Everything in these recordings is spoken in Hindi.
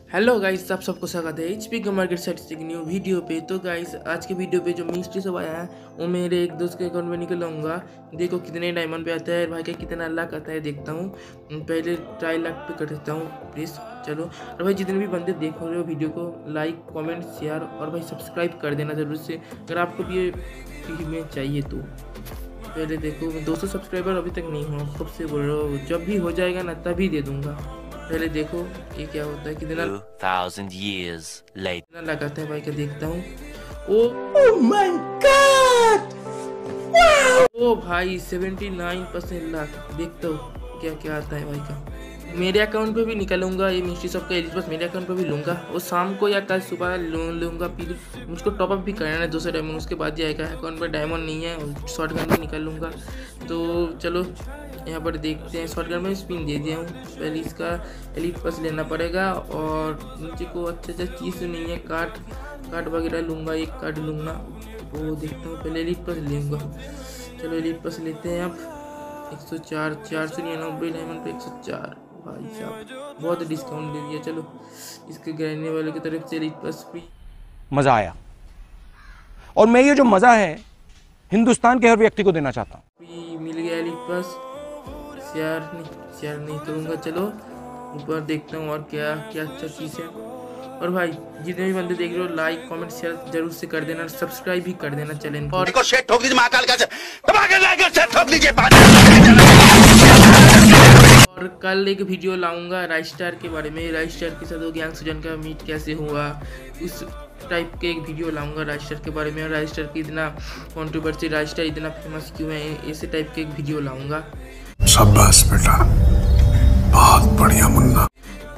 हेलो गाइस, आप सबको स्वागत है एचपी का मार्केट साइट से एक न्यू वीडियो पे। तो गाइस आज के वीडियो पे जो मिस्ट्री सब आया है वो मेरे एक दोस्त के अकाउंट में निकलूंगा। देखो कितने डायमंड पे आता है भाई का, कितना लाख आता है देखता हूँ। पहले ट्राई लाख पे कर देता हूँ प्लीज़। चलो और भाई जितने भी बंदे देख रहे हो वीडियो को लाइक कमेंट शेयर और भाई सब्सक्राइब कर देना ज़रूर से, अगर आपको भी ये फ्री में चाहिए तो। पहले देखो 200 सब्सक्राइबर अभी तक नहीं हुआ, कब से बोल रहा हूँ, जब भी हो जाएगा ना तभी दे दूँगा। पहले देखो ये क्या होता है, कितना 2000 years later लगाता है भाई का देखता हूँ। ओह माय गॉड, ओ भाई 79% लाख। देखता हूँ क्या क्या आता है भाई का। मेरे अकाउंट पे भी निकालूंगा ये मिस्ट्री सबका एलिज बस, मेरे अकाउंट पे भी लूँगा वो शाम को या कल सुबह लूँगा। फिर मुझको टॉपअप भी करना है 200 डायमंड, उसके बाद जाएगा। अकाउंट पे डायमंड नहीं है और शॉर्ट गन भी निकाल लूँगा। तो चलो यहाँ पर देखते हैं। शॉर्ट गन में स्पिन दे दिया हूँ। पहले इसका एलिट पास लेना पड़ेगा और नीचे को अच्छा चीज़ नहीं है, कार्ड वगैरह लूँगा, एक कार्ड लूँगा। वो देखता हूँ, पहले एलिट पास लूँगा। चलो एलिट पास लेते हैं। अब 104 499 डायमंड पे 104 भाई साहब बहुत डिस्काउंट दे दिया। चलो इसके गिराने वाले की तरफ से एलिट पास भी मजा आया, और मैं ये जो मजा है हिंदुस्तान के हर व्यक्ति को देना चाहता हूँ। मिल गया एलिट पास। शेयर नहीं करूँगा। चलो ऊपर देखता हूँ और क्या क्या अच्छा चीज़ है। और भाई जितने भी बंदे देख रहे हो लाइक कमेंट शेयर जरूर से कर देना, सब्सक्राइब भी कर देना चैनल और ठोक दीजिए महाकाल का ठोक दीजिए। और कल एक वीडियो लाऊंगा राइस्टार के बारे में, राइस्टार के साथ वो गैंग सुजन का मीट कैसे हुआ, उस टाइप के एक वीडियो लाऊंगा राइस्टार के बारे में। और राइस्टार की इतना कंट्रोवर्सी, राइस्टार इतना फेमस क्यों है, ऐसे टाइप के एक वीडियो लाऊंगा। शाबाश बेटा, बहुत बढ़िया मुन्ना।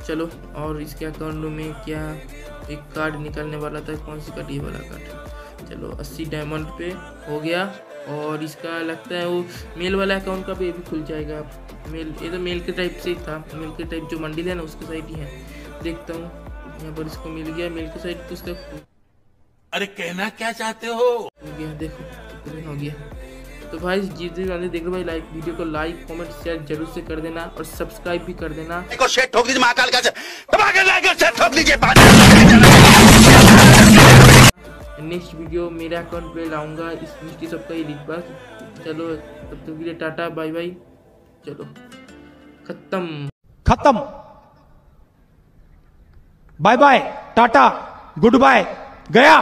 चलो और इसके अकाउंट में क्या एक कार्ड निकलने वाला था, कौन सी कार्ड, ये वाला कार्ड। चलो 80 डायमंड पे हो गया। और इसका लगता है वो मेल वाला अकाउंट का भी खुल जाएगा। मेल, ये तो मेल के टाइप से ही था, मेल के टाइप जो मंडिल है ना उसके साइड ही है। देखता हूँ यहाँ पर इसको मिल गया मेल के साइड तो उसका। अरे कहना क्या चाहते हो? हो गया, देखो कितने हो गया। तो भाई जितने वाले देख रहे भाई लाइक वीडियो को लाइक कमेंट शेयर जरूर से कर देना और सब्सक्राइब भी कर देना। ठोक दीजिए महाकाल का ठोक दीजिए। नेक्स्ट वीडियो मेरे अकाउंट पे लाऊंगा इस मिस्ट्री सबका एलिट पास। चलो तब तक के लिए टाटा बाय बाय। चलो खत्म। Bye bye, tata, goodbye, गया।